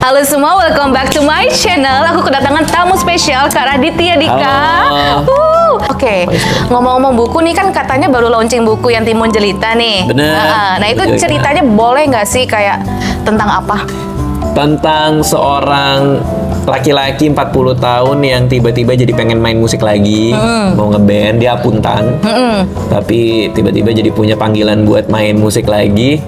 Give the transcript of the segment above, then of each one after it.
Halo semua, welcome back to my channel. Aku kedatangan tamu spesial, Kak Raditya Dika. Oke, ngomong-ngomong buku nih, kan katanya baru launching buku yang Timun Jelita nih. Bener. Nah itu ceritanya boleh nggak sih, kayak tentang apa? Tentang seorang laki-laki 40 tahun yang tiba-tiba jadi pengen main musik lagi, mau ngeband, dia apuntan, tapi tiba-tiba jadi punya panggilan buat main musik lagi,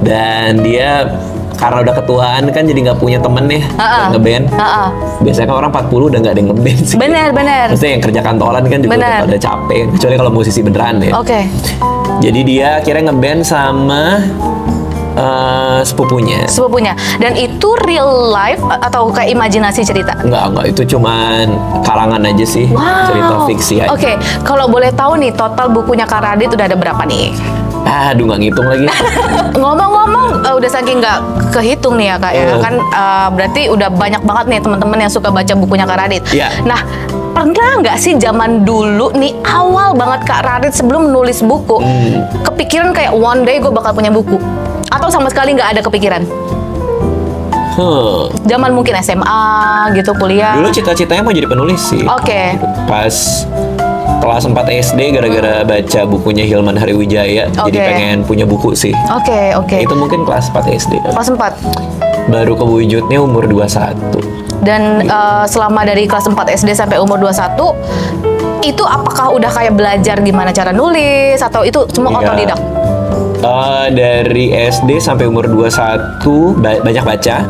dan dia karena udah ketuaan kan jadi nggak punya temen ya buat ngeband. Biasanya kan orang 40 udah nggak ada yang ngeband sih. Bener. Maksudnya yang kerja kantoran kan juga udah pada capek, kecuali kalau musisi beneran ya. Oke. Jadi dia akhirnya ngeband sama sepupunya. Dan itu real life atau kayak imajinasi cerita? Enggak, itu cuman karangan aja sih. Cerita fiksi aja. Oke, kalau boleh tahu nih, total bukunya Kak Radit udah ada berapa nih? Aduh, nggak ngitung lagi. Ngomong-ngomong, udah saking nggak kehitung nih ya Kak ya, kan berarti udah banyak banget nih teman-teman yang suka baca bukunya Kak Radit. Nah, pernah nggak sih zaman dulu nih, awal banget Kak Radit sebelum nulis buku, kepikiran kayak one day gue bakal punya buku? Atau sama sekali nggak ada kepikiran? Zaman mungkin SMA gitu, kuliah. Dulu cita-citanya mau jadi penulis sih. Oke. Pas kelas 4 SD gara-gara baca bukunya Hilman Hariwijaya, jadi pengen punya buku sih. Oke. Itu mungkin kelas 4 SD. Kelas 4. Baru kewujudnya umur 21. Dan selama dari kelas 4 SD sampai umur 21, itu apakah udah kayak belajar gimana cara nulis atau itu semua otodidak? Dari SD sampai umur 21 banyak baca,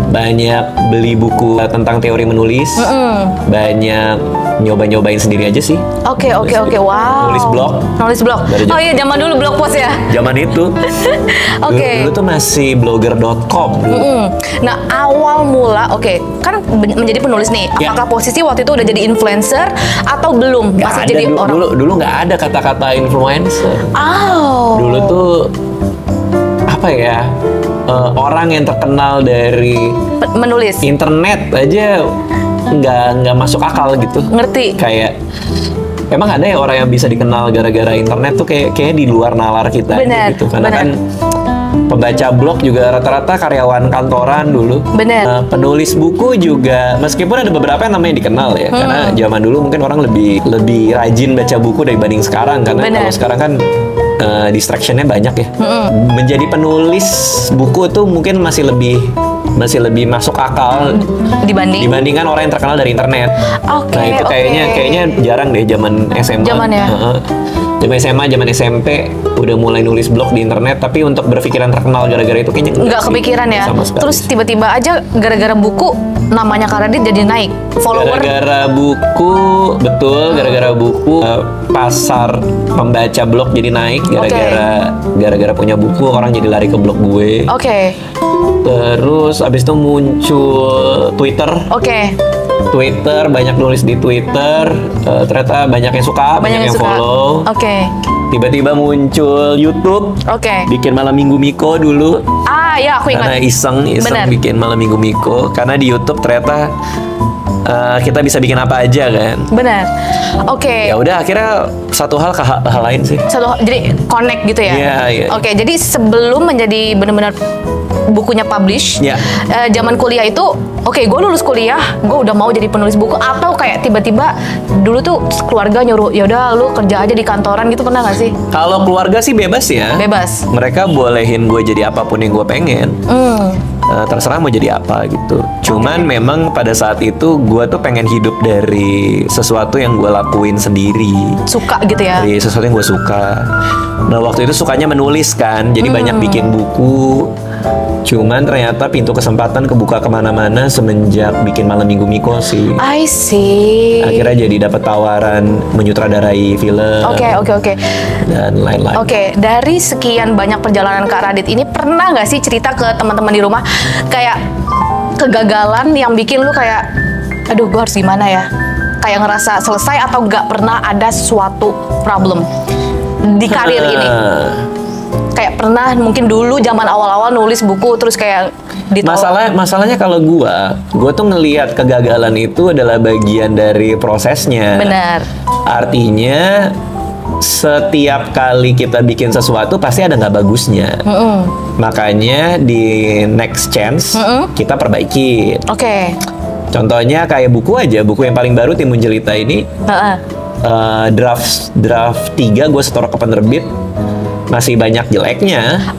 banyak beli buku tentang teori menulis, banyak nyoba-nyobain sendiri aja sih. Oke, wow. Nulis blog. Oh iya, zaman dulu blog post ya? Zaman itu. Dulu tuh masih blogger.com. Nah, awal mula, kan menjadi penulis nih. Apakah posisi waktu itu udah jadi influencer atau belum? Masih jadi orang? Dulu nggak ada kata-kata influencer. Dulu tuh apa ya? Orang yang terkenal dari menulis internet aja nggak masuk akal gitu. Ngerti? Kayak emang ada ya orang yang bisa dikenal gara-gara internet tuh kayak di luar nalar kita gitu. Karena kan pembaca blog juga rata-rata karyawan kantoran dulu. Penulis buku juga, meskipun ada beberapa yang namanya dikenal ya, karena zaman dulu mungkin orang lebih rajin baca buku dibanding sekarang. Karena kalau sekarang kan distractionnya banyak ya. Menjadi penulis buku tuh mungkin masih lebih masuk akal dibandingkan orang yang terkenal dari internet. Nah itu kayaknya jarang deh zaman SMA. Zaman SMA, zaman SMP udah mulai nulis blog di internet, tapi untuk berpikiran terkenal gara-gara itu kayaknya nggak kepikiran ya. Terus tiba-tiba aja gara-gara buku namanya Kak Radit jadi naik follower. Gara-gara buku pasar pembaca blog jadi naik gara-gara punya buku, orang jadi lari ke blog gue. Terus abis itu muncul Twitter. Twitter, banyak nulis di Twitter, ternyata banyak yang suka, banyak yang follow. Tiba-tiba muncul YouTube. Bikin Malam Minggu Miko dulu. Ya aku ingat. Karena iseng bikin Malam Minggu Miko. Karena di YouTube ternyata kita bisa bikin apa aja kan. Ya udah, akhirnya satu hal ke hal lain sih. Jadi connect gitu ya. Iya. Jadi sebelum menjadi benar-benar bukunya publish, zaman kuliah itu, gue lulus kuliah, gue udah mau jadi penulis buku, atau kayak tiba-tiba dulu tuh keluarga nyuruh, yaudah lu kerja aja di kantoran gitu, pernah nggak sih? Kalau keluarga sih bebas ya. Mereka bolehin gue jadi apapun yang gue pengen. Terserah mau jadi apa gitu. Cuman memang pada saat itu gue tuh pengen hidup dari sesuatu yang gue lakuin sendiri. Suka gitu ya? Dari sesuatu yang gue suka. Nah waktu itu sukanya menulis kan, jadi banyak bikin buku. Cuman ternyata pintu kesempatan kebuka kemana-mana semenjak bikin Malam Minggu Miko sih. I see. Akhirnya jadi dapat tawaran menyutradarai film. Dan lain-lain. Dari sekian banyak perjalanan Kak Radit ini, pernah nggak sih cerita ke teman-teman di rumah kayak kegagalan yang bikin lu kayak, aduh gue harus gimana ya? Kayak ngerasa selesai, atau nggak pernah ada suatu problem di karir ini? Kayak pernah mungkin dulu zaman awal-awal nulis buku terus kayak ditolak. Masalahnya kalau gue tuh ngelihat kegagalan itu adalah bagian dari prosesnya. Benar. Artinya setiap kali kita bikin sesuatu pasti ada nggak bagusnya. Makanya di next chance kita perbaiki. Oke. Contohnya kayak buku aja, buku yang paling baru Timun Jelita ini. Draft 3 gue setor ke penerbit, masih banyak jeleknya.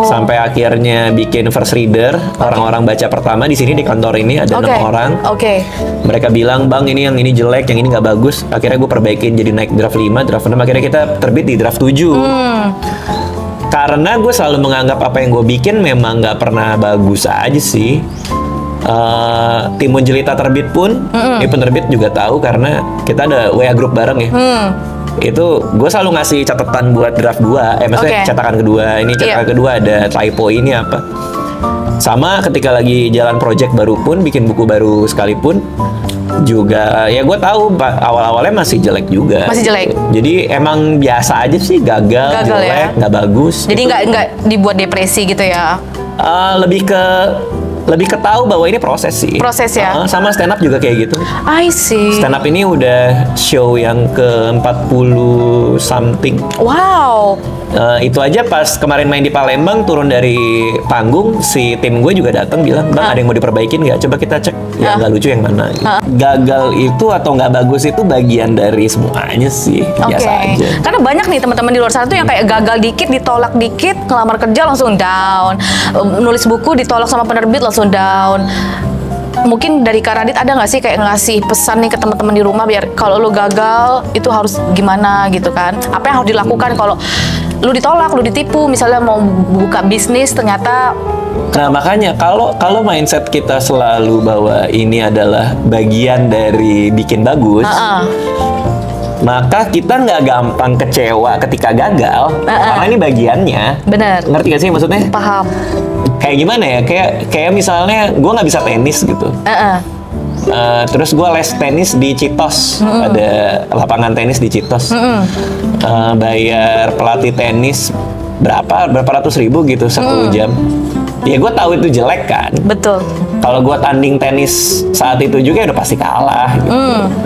Sampai akhirnya bikin first reader, orang-orang baca pertama di sini di kantor ini ada 6 orang. Mereka bilang, "Bang, ini yang ini jelek, yang ini nggak bagus." Akhirnya gue perbaikin jadi naik draft 5, draft 6, akhirnya kita terbit di draft 7. Karena gue selalu menganggap apa yang gue bikin memang nggak pernah bagus aja sih. Timun Jelita terbit pun, ini penerbit juga tahu karena kita ada WA group bareng ya. Itu gue selalu ngasih catatan buat draft 2, maksudnya cetakan kedua. Ini cetakan kedua ada typo ini apa. Sama ketika lagi jalan project baru pun, bikin buku baru sekalipun juga ya gue tahu awal-awalnya masih jelek juga. Masih jelek. Jadi emang biasa aja sih, gagal jelek, nggak bagus. Jadi nggak dibuat depresi gitu ya? Lebih ke tahu bahwa ini proses sih. Proses ya? Sama stand up juga kayak gitu. I see. Stand up ini udah show yang ke-40 something. Wow. Itu aja pas kemarin main di Palembang, turun dari panggung, si tim gue juga datang bilang, "Bang, ada yang mau diperbaikin nggak? Coba kita cek yang nggak lucu yang mana." Gagal itu atau nggak bagus itu bagian dari semuanya sih. Biasa aja. Karena banyak nih teman-teman di luar sana tuh yang kayak gagal dikit, ditolak dikit, ngelamar kerja langsung down, nulis buku ditolak sama penerbit langsung down. Mungkin dari Kak Radit ada nggak sih kayak ngasih pesan nih ke teman-teman di rumah biar kalau lu gagal itu harus gimana gitu kan? Apa yang harus dilakukan kalau lu ditolak, lu ditipu, misalnya mau buka bisnis ternyata. Nah makanya kalau mindset kita selalu bahwa ini adalah bagian dari bikin bagus, maka kita nggak gampang kecewa ketika gagal, karena ini bagiannya. Bener. Ngerti gak sih maksudnya? Paham. Kayak gimana ya? Kayak misalnya gue nggak bisa tenis gitu. Terus gue les tenis di Citos, ada lapangan tenis di Citos. Bayar pelatih tenis berapa ratus ribu gitu 1 jam. Ya gue tahu itu jelek kan. Betul. Kalau gue tanding tenis saat itu juga udah pasti kalah gitu.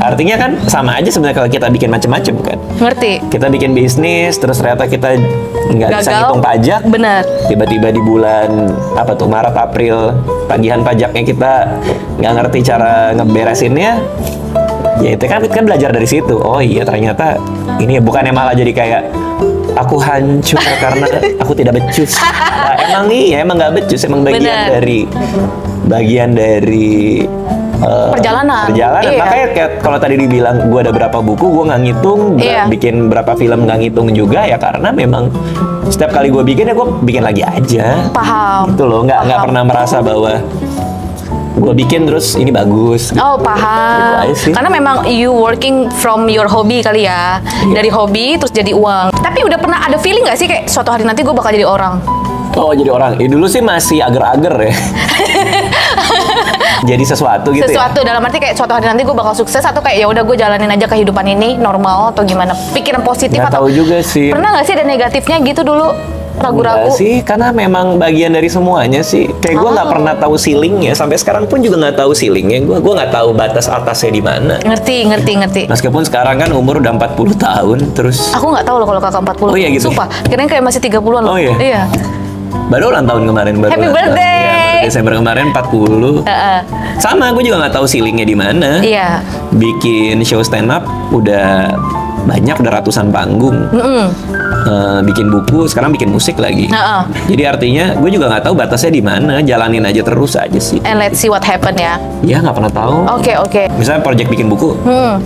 Artinya kan sama aja sebenarnya kalau kita bikin macem-macem kan. Ngerti. Kita bikin bisnis terus ternyata kita nggak bisa ngitung pajak. Benar. Tiba-tiba di bulan apa tuh Maret April tagihan pajaknya kita nggak ngerti cara ngeberesinnya. Ya itu kan belajar dari situ. Oh iya ternyata ini bukannya malah jadi kayak aku hancur karena aku tidak becus. Nah, emang nggak becus, emang bagian dari perjalanan. Iya. Makanya kayak kalau tadi dibilang gue ada berapa buku, gue nggak ngitung, bikin berapa film nggak ngitung juga ya karena memang setiap kali gue bikin ya gue bikin lagi aja. Paham. Itu loh, nggak pernah merasa bahwa gue bikin terus ini bagus. Oh paham. Gitu. Karena memang you working from your hobby kali ya. Dari hobi terus jadi uang. Tapi udah pernah ada feeling gak sih kayak suatu hari nanti gue bakal jadi orang? Oh jadi orang. Dulu sih masih ager-ager ya. Jadi sesuatu gitu. Sesuatu ya? Dalam arti kayak suatu hari nanti gue bakal sukses atau kayak ya udah gue jalanin aja kehidupan ini normal atau gimana? Pikiran positif nggak atau? Tahu juga sih. Pernah gak sih ada negatifnya gitu dulu? Ragu-ragu sih, karena memang bagian dari semuanya sih. Kayak gue nggak pernah tahu ceilingnya, sampai sekarang pun juga nggak tahu ceilingnya. Gue nggak tahu batas atasnya di mana. Ngerti. Meskipun sekarang kan umur udah 40 tahun, terus. Aku nggak tahu loh kalau kakak 40. Oh iya gitu. Sumpah, kirain kayak masih 30-an loh. Oh iya. Iya. Baru ulang tahun kemarin. Happy birthday. Ya, Desember kemarin 40. Sama, gue juga nggak tahu ceilingnya di mana. Iya. Bikin show stand up udah banyak, udah ratusan panggung. Bikin buku, sekarang bikin musik lagi. Jadi artinya gue juga nggak tahu batasnya di mana, jalanin aja terus aja sih. And let's see what happen ya. Ya nggak pernah tahu. Oke. Misalnya project bikin buku,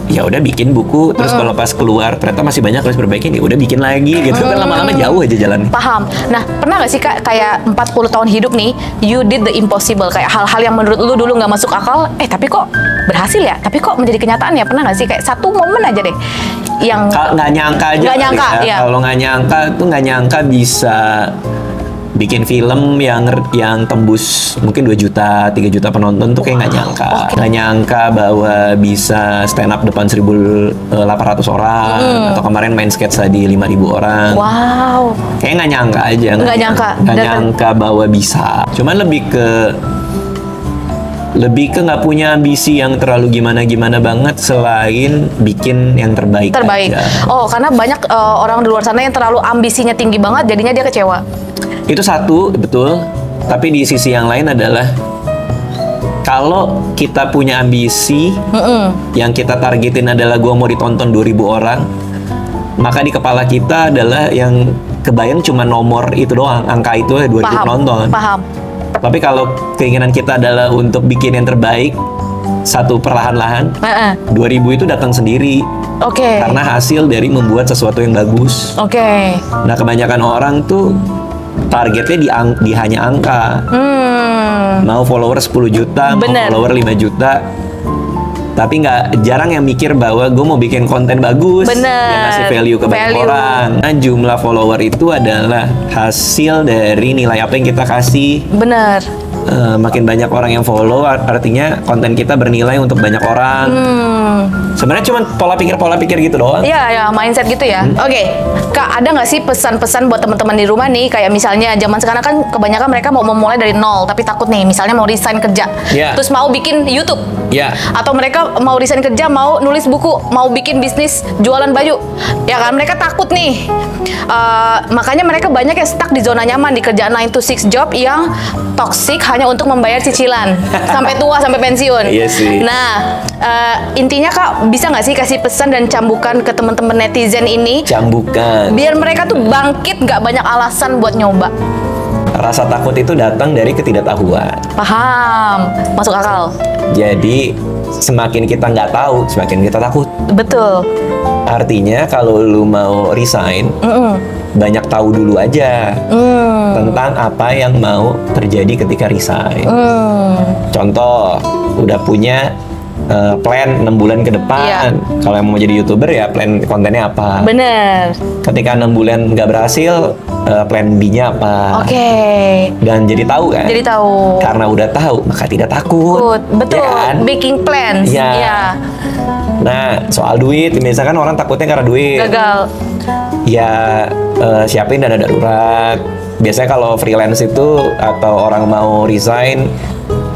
ya udah bikin buku, terus kalau pas keluar ternyata masih banyak harus perbaikin, ya udah bikin lagi gitu kan lama-lama jauh aja jalannya. Paham. Nah pernah nggak sih Kak kayak 40 tahun hidup nih, you did the impossible, kayak hal-hal yang menurut lu dulu nggak masuk akal, tapi kok berhasil ya, tapi kok menjadi kenyataan ya? Pernah nggak sih kayak satu momen aja deh yang nggak nyangka aja? Nggak nyangka ya. Kalau nggak nyangka bisa bikin film yang tembus mungkin 2 juta, 3 juta penonton tuh kayak nggak nyangka. Nggak nyangka bahwa bisa stand up depan 1.800 orang atau kemarin main sketsa di 5.000 orang. Wow. Kayak nggak nyangka aja. Nggak nyangka bahwa bisa. Cuman lebih ke Lebih ke nggak punya ambisi yang terlalu gimana-gimana banget selain bikin yang terbaik. Terbaik. Aja. Oh, karena banyak orang di luar sana yang terlalu ambisinya tinggi banget, jadinya dia kecewa. Itu satu, betul. Tapi di sisi yang lain adalah kalau kita punya ambisi, yang kita targetin adalah gue mau ditonton 2.000 orang, maka di kepala kita adalah yang kebayang cuma nomor itu doang, angka itu 2.000 penonton. Paham. Tapi kalau keinginan kita adalah untuk bikin yang terbaik, satu perlahan-lahan, 2.000 itu datang sendiri. Oke. Karena hasil dari membuat sesuatu yang bagus. Oke. Nah, kebanyakan orang tuh targetnya di hanya angka. Mau follower 10 juta, mau follower 5 juta. Tapi jarang yang mikir bahwa gue mau bikin konten bagus yang ngasih value ke banyak orang. Nah, jumlah follower itu adalah hasil dari nilai apa yang kita kasih. Bener. Makin banyak orang yang follow, artinya konten kita bernilai untuk banyak orang. Sebenarnya cuma pola pikir gitu doang. Iya, mindset gitu ya. Oke, Kak, ada nggak sih pesan-pesan buat teman-teman di rumah nih? Kayak misalnya zaman sekarang kan kebanyakan mereka mau memulai dari nol, tapi takut nih, misalnya mau resign kerja, terus mau bikin YouTube, atau mereka mau resign kerja, mau nulis buku, mau bikin bisnis jualan baju, ya kan? Mereka takut nih. Makanya mereka banyak yang stuck di zona nyaman di kerjaan 9 to 6 job yang toxic hanya untuk membayar cicilan sampai tua, sampai pensiun. Iya sih. Nah, intinya Kak, bisa nggak sih kasih pesan dan cambukan ke teman-teman netizen ini? Cambukan. Biar mereka tuh bangkit, nggak banyak alasan buat nyoba. Rasa takut itu datang dari ketidaktahuan. Paham, masuk akal. Jadi semakin kita nggak tahu, semakin kita takut. Betul. Artinya kalau lu mau resign, banyak tahu dulu aja tentang apa yang mau terjadi ketika resign. Contoh, udah punya plan 6 bulan ke depan. Kalau yang mau jadi YouTuber ya plan kontennya apa. Bener. Ketika 6 bulan nggak berhasil, plan B-nya apa. Oke. Dan jadi tahu kan? Jadi tahu. Karena udah tahu, maka tidak takut. Betul. Ya kan? Making plans. Iya. Nah, soal duit, misalkan orang takutnya karena duit. Gagal. Ya, siapin dana darurat. Biasanya kalau freelance itu atau orang mau resign,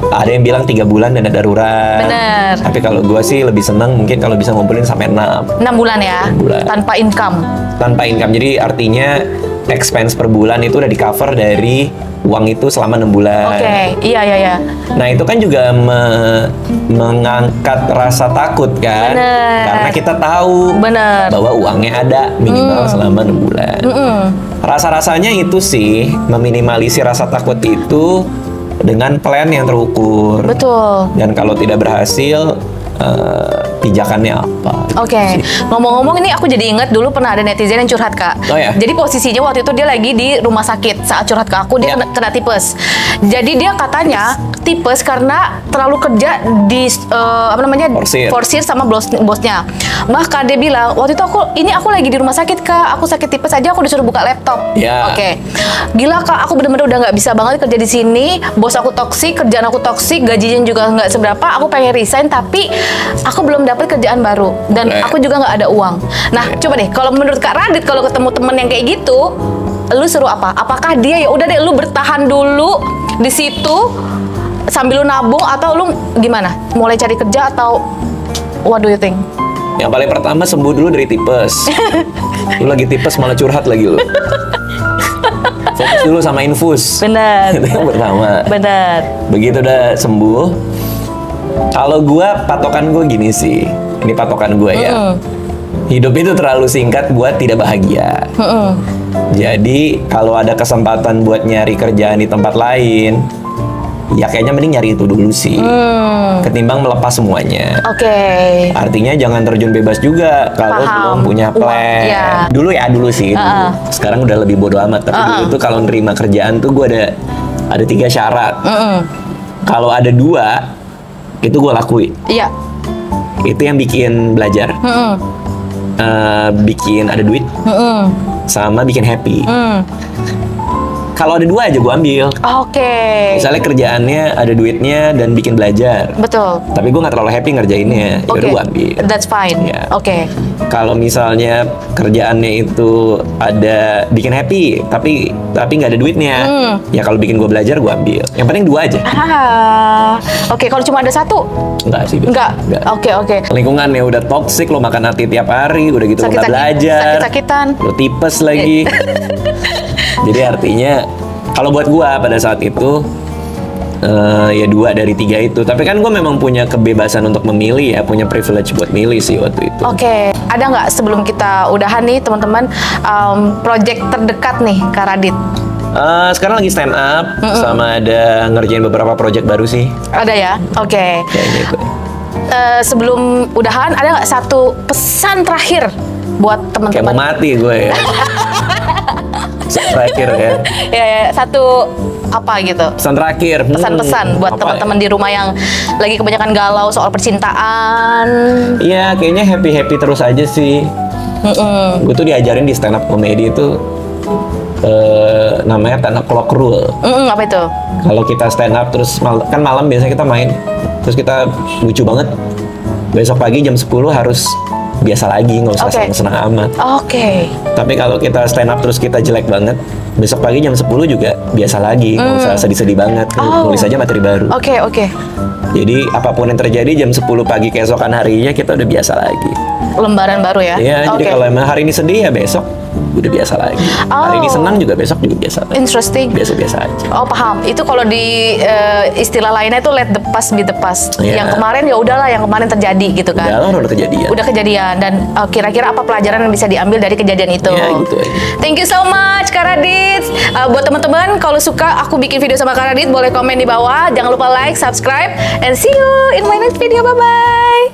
ada yang bilang 3 bulan dana darurat. Bener. Tapi kalau gue sih lebih seneng mungkin kalau bisa ngumpulin sampai 6 bulan ya? 6 bulan. Tanpa income? Tanpa income, jadi artinya expense per bulan itu udah di cover dari uang itu selama 6 bulan. Oke, iya. Nah, itu kan juga mengangkat rasa takut kan? Bener. Karena kita tahu bahwa uangnya ada minimal selama 6 bulan. Rasa-rasanya itu sih meminimalisir rasa takut itu dengan plan yang terukur. Betul. Dan kalau tidak berhasil, pijakannya apa? Oke. Ngomong-ngomong ini aku jadi ingat dulu pernah ada netizen yang curhat, Kak. Oh ya? Jadi posisinya waktu itu dia lagi di rumah sakit saat curhat ke aku, dia kena tipes. Jadi dia katanya tipes karena terlalu kerja di forsir sama bosnya. Bahkan dia bilang, waktu itu aku lagi di rumah sakit, Kak. Aku sakit tipes aja aku disuruh buka laptop. Oke. Gila, Kak, aku bener-bener udah nggak bisa banget kerja di sini. Bos aku toksik, kerjaan aku toksik, gajinya juga nggak seberapa. Aku pengen resign tapi aku belum dapat kerjaan baru dan aku juga nggak ada uang. Nah, coba deh, kalau menurut Kak Radit, kalau ketemu temen yang kayak gitu, lu suruh apa? Apakah dia ya udah deh, lu bertahan dulu di situ sambil lu nabung, atau lu gimana? Mulai cari kerja atau what do you think? Yang paling pertama sembuh dulu dari tipes. Lu lagi tipes malah curhat lagi lu. Fokus dulu sama infus. Benar. Itu yang pertama. Benar. Begitu udah sembuh, kalau gue, patokan gue gini sih. Ini patokan gue ya. Hidup itu terlalu singkat buat tidak bahagia. Jadi kalau ada kesempatan buat nyari kerjaan di tempat lain, ya kayaknya mending nyari itu dulu sih. Ketimbang melepas semuanya. Oke. Artinya jangan terjun bebas juga kalau belum punya plan. Dulu sih. Dulu. Sekarang udah lebih bodo amat. Tapi dulu tuh kalau nerima kerjaan tuh gue ada 3 syarat. Kalau ada 2 itu gue lakuin. Iya. Itu yang bikin belajar, bikin ada duit, sama bikin happy. kalau ada dua aja gue ambil. Oke. Misalnya kerjaannya ada duitnya dan bikin belajar. Betul. Tapi gue nggak terlalu happy ngerjainnya, ya udah gue ambil. That's fine. Ya. Oke. Kalau misalnya kerjaannya itu ada bikin happy, tapi nggak ada duitnya, ya kalau bikin gue belajar gue ambil. Yang penting dua aja. Oke. Kalau cuma ada satu? Enggak sih. Enggak. Oke. Lingkungannya udah toksik, lo makan hati tiap hari, udah gitu lo nggak belajar, sakit-sakitan, lo tipes lagi. Jadi artinya kalau buat gue pada saat itu ya 2 dari 3 itu. Tapi kan gue memang punya kebebasan untuk memilih ya, punya privilege buat milih sih waktu itu. Oke. Ada nggak sebelum kita udahan nih teman-teman, project terdekat nih Kak Radit? Sekarang lagi stand up, sama ada ngerjain beberapa project baru sih. Ada ya? Oke. Kayak gitu. Sebelum udahan, ada nggak satu pesan terakhir buat teman-teman? Kayak mau mati gue ya. Terakhir kan. Ya, satu apa gitu? Pesan terakhir. Pesan-pesan buat teman-teman di rumah yang lagi kebanyakan galau soal percintaan. Iya, kayaknya happy terus aja sih. Gue tuh diajarin di stand up comedy itu namanya 10 o'clock rule. Apa itu? Kalau kita stand up terus kan malam biasanya kita main, terus kita lucu banget. Besok pagi jam 10 harus biasa lagi, nggak usah seneng-seneng amat. Oke. Tapi kalau kita stand up terus kita jelek banget, besok pagi jam 10 juga biasa lagi, nggak usah sedih-sedih banget. Nulis aja materi baru. Oke. Jadi apapun yang terjadi jam 10 pagi keesokan harinya kita udah biasa lagi. Lembaran baru ya? Iya, jadi kalau emang hari ini sedih ya besok udah biasa lagi. Hari ini senang juga besok juga biasa lagi. Interesting. Biasa-biasa aja. Oh, paham. Itu kalau di istilah lainnya itu let the past be the past. Yang kemarin ya udahlah, yang kemarin terjadi gitu kan. Udah kejadian. Udah kejadian, dan kira-kira apa pelajaran yang bisa diambil dari kejadian itu? Ya gitu aja. Thank you so much Kak Radit. Buat teman-teman, kalau suka aku bikin video sama Kak Radit, boleh komen di bawah. Jangan lupa like, subscribe, and see you in my next video. Bye-bye.